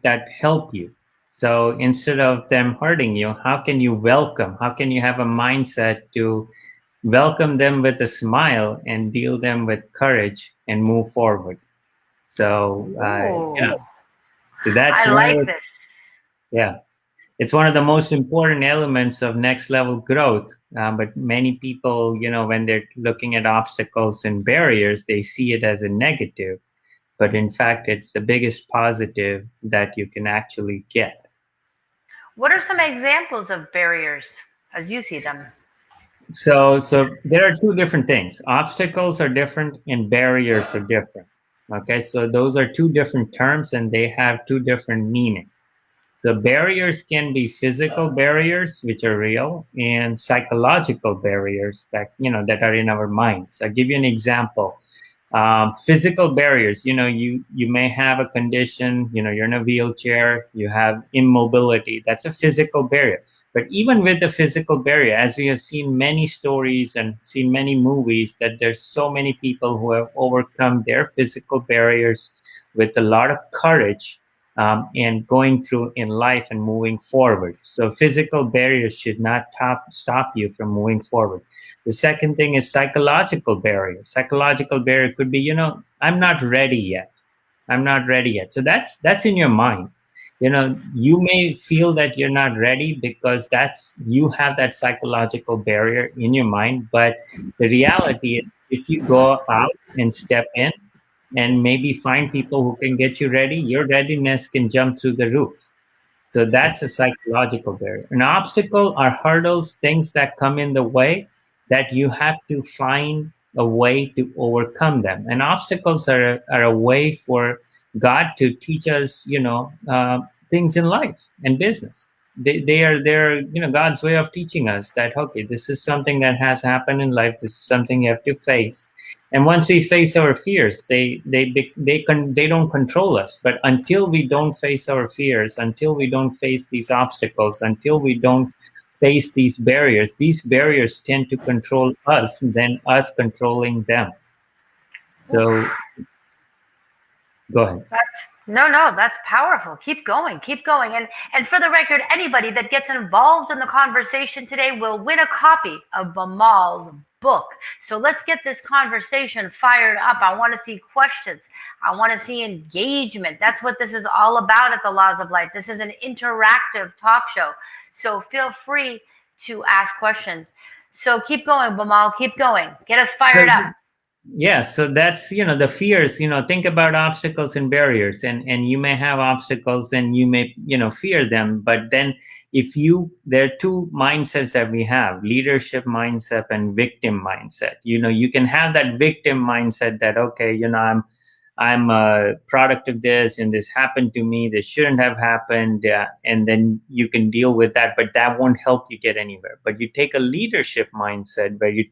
things that help you. So instead of them hurting you, how can you welcome? How can you have a mindset to welcome them with a smile and deal them with courage and move forward? So Ooh, so that's I one like of the, this. yeah, it's one of the most important elements of next level growth. But many people, when they're looking at obstacles and barriers, they see it as a negative. But in fact, it's the biggest positive that you can actually get. What are some examples of barriers as you see them? So there are two different things. Obstacles are different and barriers are different. Okay, so those are two different terms and they have two different meanings. The barriers can be physical barriers, which are real, and psychological barriers that are in our minds. I'll give you an example. Physical barriers. You may have a condition. You're in a wheelchair. You have immobility. That's a physical barrier. But even with the physical barrier, as we have seen many stories and seen many movies, that there's so many people who have overcome their physical barriers with a lot of courage, and going through in life and moving forward. So physical barriers should not stop you from moving forward. The second thing is psychological barrier. Psychological barrier could be, I'm not ready yet. I'm not ready yet. So that's in your mind. You may feel that you're not ready because you have that psychological barrier in your mind. But the reality is, if you go out and step in and maybe find people who can get you ready, your readiness can jump through the roof. So that's a psychological barrier. An obstacle are hurdles, things that come in the way that you have to find a way to overcome them. And obstacles are a way for God to teach us, things in life and business. They're God's way of teaching us that, okay, this is something that has happened in life. This is something you have to face. And once we face our fears, they don't control us. But until we don't face our fears, until we don't face these obstacles, until we don't face these barriers tend to control us than us controlling them. So go ahead. No, that's powerful. Keep going, keep going. And for the record, anybody that gets involved in the conversation today will win a copy of Bimal's book. So let's get this conversation fired up. I want to see questions. I want to see engagement. That's what this is all about at the Laws of Life. This is an interactive talk show. So feel free to ask questions. So keep going, Bimal. Keep going. Get us fired up. Yeah, so that's the fears. Think about obstacles and barriers, and you may have obstacles and you may fear them. But then there are two mindsets that we have: leadership mindset and victim mindset. You can have that victim mindset that, okay, I'm a product of this and this happened to me, this shouldn't have happened, and then you can deal with that, but that won't help you get anywhere. But you take a leadership mindset where you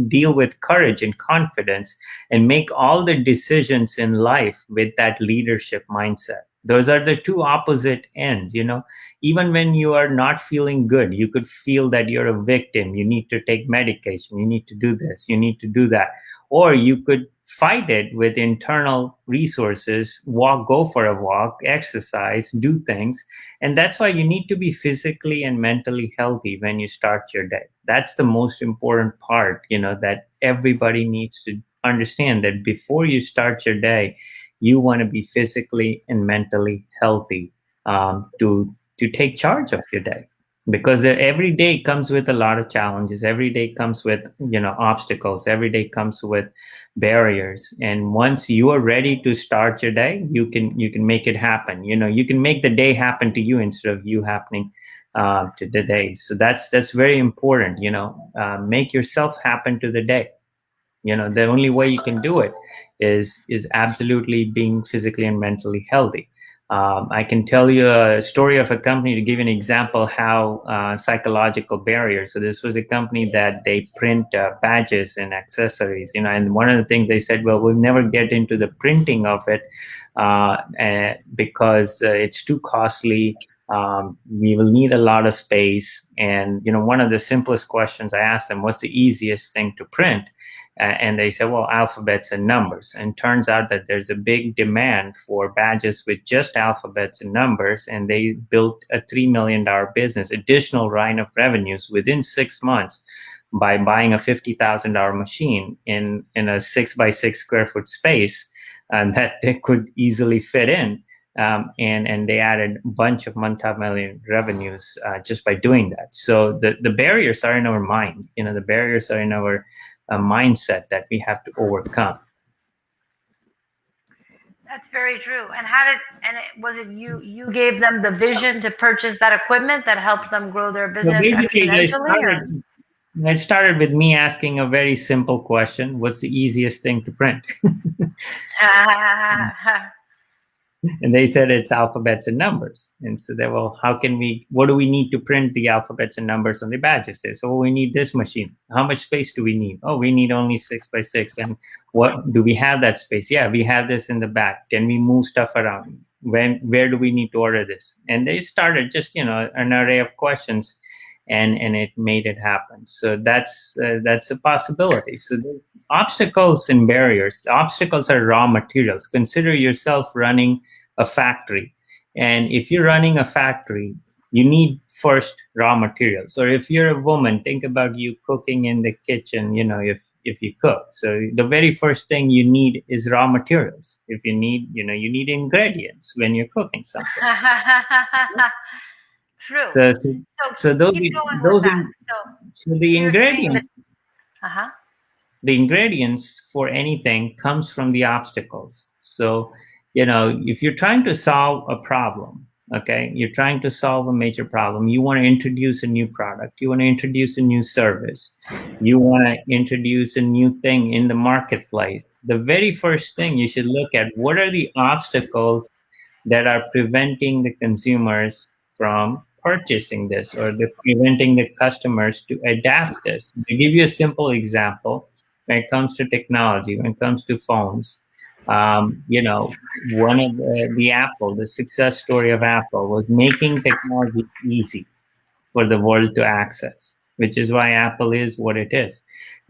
deal with courage and confidence and make all the decisions in life with that leadership mindset. Those are the two opposite ends. Even when you are not feeling good, you could feel that you're a victim. You need to take medication, you need to do this, you need to do that. Or you could fight it with internal resources, go for a walk, exercise, do things. And that's why you need to be physically and mentally healthy when you start your day. That's the most important part, that everybody needs to understand, that before you start your day, you want to be physically and mentally healthy, to take charge of your day. Because every day comes with a lot of challenges. Every day comes with obstacles. Every day comes with barriers. And once you are ready to start your day, you can make it happen. You can make the day happen to you instead of you happening to the day. So that's very important. Make yourself happen to the day. The only way you can do it is absolutely being physically and mentally healthy. I can tell you a story of a company to give you an example how psychological barriers. So this was a company that they print badges and accessories, and one of the things they said, well, we'll never get into the printing of it because it's too costly. We will need a lot of space. And, one of the simplest questions I asked them, what's the easiest thing to print? And they said, well, alphabets and numbers. And turns out that there's a big demand for badges with just alphabets and numbers. And they built a $3 million business, additional line of revenues within 6 months by buying a $50,000 machine in a 6 by 6 square foot space that they could easily fit in. And they added a bunch of multi-million revenues just by doing that. So the barriers are in our mind. The barriers are in our mindset that we have to overcome. That's very true. And was it you gave them the vision to purchase that equipment that helped them grow their business exponentially? It started with me asking a very simple question: what's the easiest thing to print? And they said it's alphabets and numbers. And so they, well, what do we need to print the alphabets and numbers on the badges? They said, we need this machine. How much space do we need? Oh, we need only 6 by 6. And what do we have that space? Yeah, we have this in the back. Can we move stuff around? Where do we need to order this? And they started just, an array of questions, and it made it happen. So that's a possibility. So the obstacles and barriers. Obstacles are raw materials. Consider yourself running a factory. And if you're running a factory, you need first raw materials. Or if you're a woman, think about you cooking in the kitchen, if you cook. So the very first thing you need is raw materials. If you need, you need ingredients when you're cooking something. True. So the ingredients. The ingredients for anything comes from the obstacles. So, if you're trying to solve a problem, okay, you're trying to solve a major problem, you want to introduce a new product, you want to introduce a new service, you want to introduce a new thing in the marketplace, the very first thing you should look at, what are the obstacles that are preventing the consumers from purchasing this, or preventing the customers to adapt this. To give you a simple example, when it comes to technology, when it comes to phones, one of the success story of Apple was making technology easy for the world to access, which is why Apple is what it is.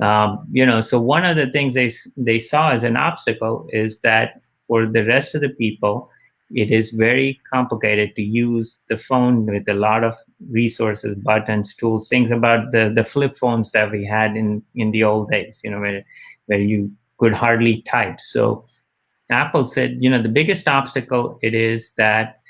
So one of the things they saw as an obstacle is that for the rest of the people, it is very complicated to use the phone with a lot of resources, buttons, tools, things about the flip phones that we had in the old days, where you could hardly type. So Apple said, the biggest obstacle it is that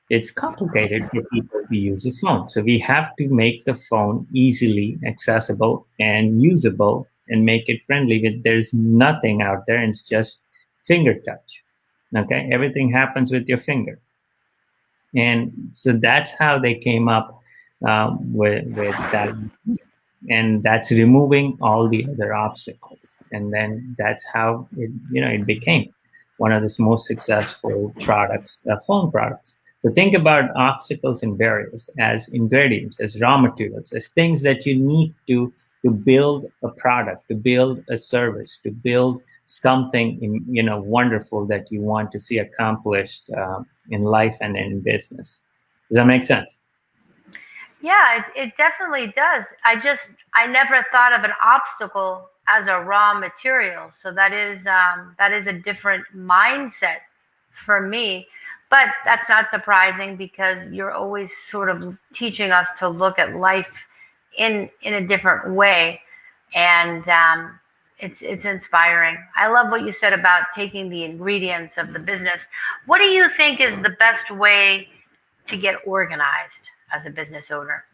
it's complicated for people to use a phone. So we have to make the phone easily accessible and usable and make it friendly. There's nothing out there, and it's just finger touch. Okay, everything happens with your finger. And so that's how they came up with that. And that's removing all the other obstacles. And then that's how it became one of the most successful products, phone products. So think about obstacles and barriers as ingredients, as raw materials, as things that you need to build a product, to build a service, to build something wonderful that you want to see accomplished in life and in business. Does that make sense? Yeah, it definitely does. I never thought of an obstacle as a raw material. So that is a different mindset for me. But that's not surprising, because you're always sort of teaching us to look at life in a different way. And it's inspiring. I love what you said about taking the ingredients of the business. What do you think is the best way to get organized as a business owner?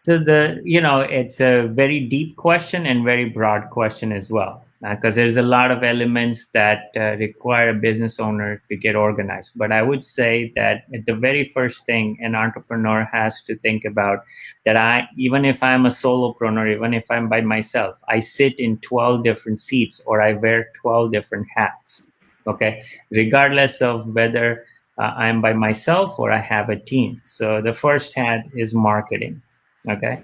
So it's a very deep question and very broad question as well, because there's a lot of elements that require a business owner to get organized. But I would say that the very first thing an entrepreneur has to think about, that even if I'm a solopreneur, even if I'm by myself, I sit in 12 different seats, or I wear 12 different hats, okay, regardless of whether I'm by myself or I have a team. So the first hat is marketing. Okay,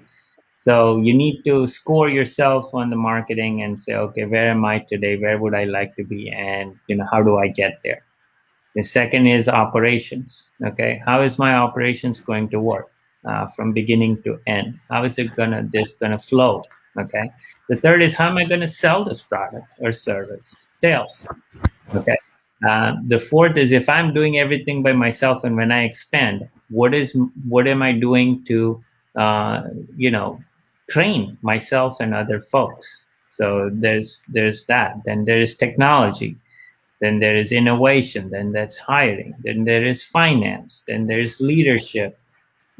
so you need to score yourself on the marketing and say, okay, where am I today? Where would I like to be? And how do I get there? The second is operations. Okay, how is my operations going to work from beginning to end? How is it gonna flow? Okay. The third is how am I gonna sell this product or service? Sales. Okay. The fourth is if I'm doing everything by myself, and when I expand, what am I doing to uh, you know train myself and other folks? So there's that. Then there is technology. Then there is innovation. Then that's hiring. Then there is finance. Then there's leadership.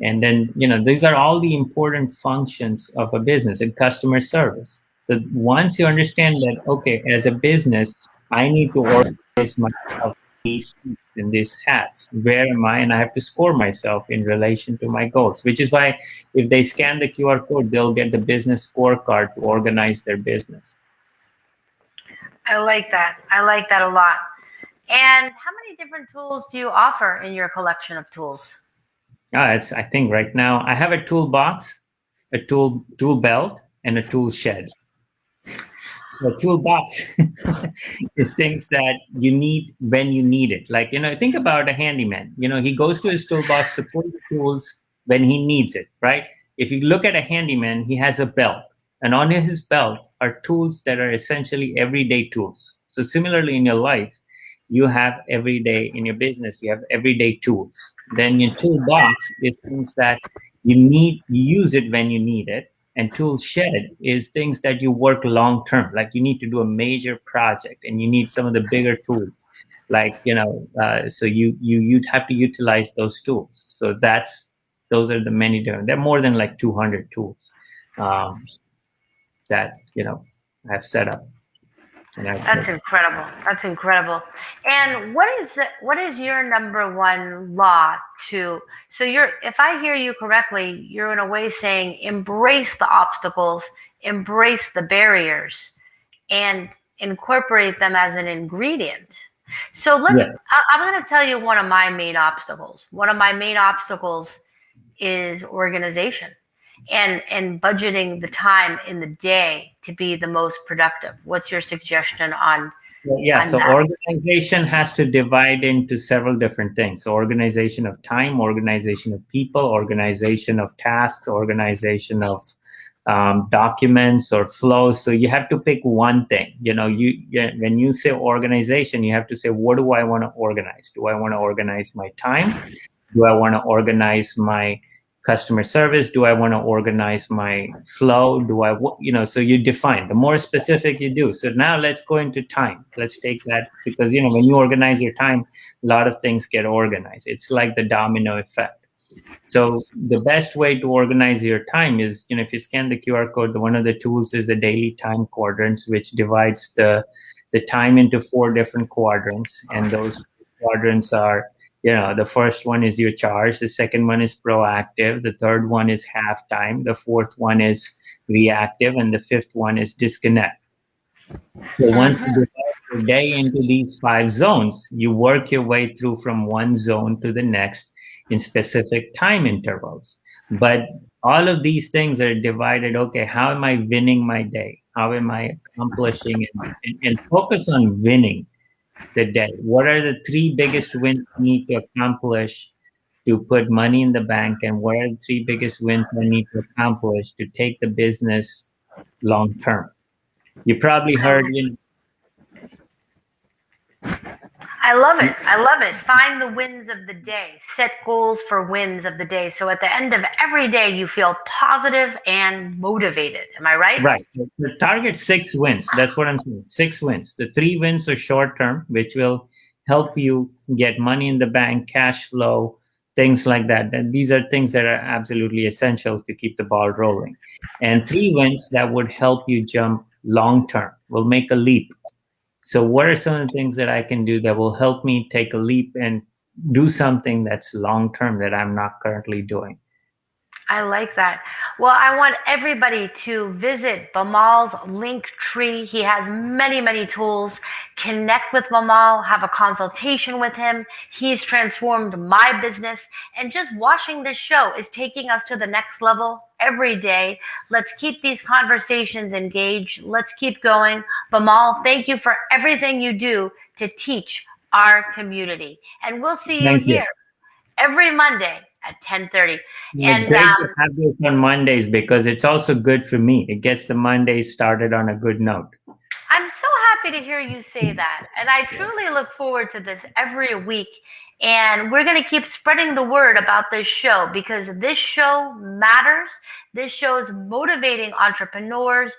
And then these are all the important functions of a business and customer service. So once you understand that, okay, as a business, I need to organize myself these seats in these hats. Where am I? And I have to score myself in relation to my goals, which is why if they scan the QR code, they'll get the business scorecard to organize their business. I like that. I like that a lot. And how many different tools do you offer in your collection of tools? I think right now I have a toolbox, a tool belt, and a tool shed. So toolbox is things that you need when you need it. Like, think about a handyman. He goes to his toolbox to pull the tools when he needs it, right? If you look at a handyman, he has a belt. And on his belt are tools that are essentially everyday tools. So similarly in your life, you have everyday, in your business, you have everyday tools. Then your toolbox is things that you use it when you need it. And tool shed is things that you work long term, like you need to do a major project and you need some of the bigger tools, like so you'd have to utilize those tools. So those are the many different. There are more than like 200 tools that I've set up. That's incredible. That's incredible. And what is your number one law to? So if I hear you correctly, you're in a way saying embrace the obstacles, embrace the barriers, and incorporate them as an ingredient. So I'm going to tell you one of my main obstacles. One of my main obstacles is organization. And budgeting the time in the day to be the most productive. What's your suggestion on? So that? Organization has to divide into several different things. So organization of time, organization of people, organization of tasks, organization of documents or flows. So you have to pick one thing. When you say organization, you have to say, what do I want to organize? Do I want to organize my time? Do I want to organize my customer service? Do I want to organize my flow? So you define. The more specific you do. So now let's go into time. Let's take that, because when you organize your time, a lot of things get organized. It's like the domino effect. So the best way to organize your time is, if you scan the QR code, one of the tools is the daily time quadrants, which divides the time into 4 different quadrants. And those quadrants are, the first one is your charge. The second one is proactive. The third one is halftime. The fourth one is reactive. And the fifth one is disconnect. So once you divide your day into these 5 zones, you work your way through from one zone to the next in specific time intervals. But all of these things are divided. Okay, how am I winning my day? How am I accomplishing it? And focus on winning the day. What are the 3 biggest wins I need to accomplish to put money in the bank? And what are the 3 biggest wins I need to accomplish to take the business long term? You probably heard, I love it. I love it. Find the wins of the day. Set goals for wins of the day. So at the end of every day, you feel positive and motivated. Am I right? Right. So the target 6 wins. That's what I'm saying. 6 wins. The 3 wins are short term, which will help you get money in the bank, cash flow, things like that. And these are things that are absolutely essential to keep the ball rolling. And 3 wins that would help you jump long term, will make a leap. So what are some of the things that I can do that will help me take a leap and do something that's long term that I'm not currently doing? I like that. Well, I want everybody to visit Bimal's Linktree. He has many, many tools. Connect with Bimal, have a consultation with him. He's transformed my business. And just watching this show is taking us to the next level every day. Let's keep these conversations engaged. Let's keep going. Bimal, thank you for everything you do to teach our community. And we'll see you Thank you. here every Monday at 10:30. It's And great to have this on Mondays because it's also good for me. It gets the Mondays started on a good note. I'm so happy to hear you say that. And I truly look forward to this every week. And we're going to keep spreading the word about this show because this show matters. This show is motivating entrepreneurs,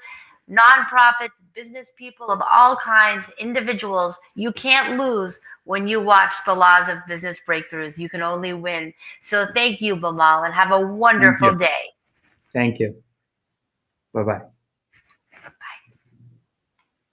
nonprofits, business people of all kinds, individuals. You can't lose when you watch the Laws of Business Breakthroughs. You can only win. So thank you, Bimal, and have a wonderful day. Thank you. Bye-bye.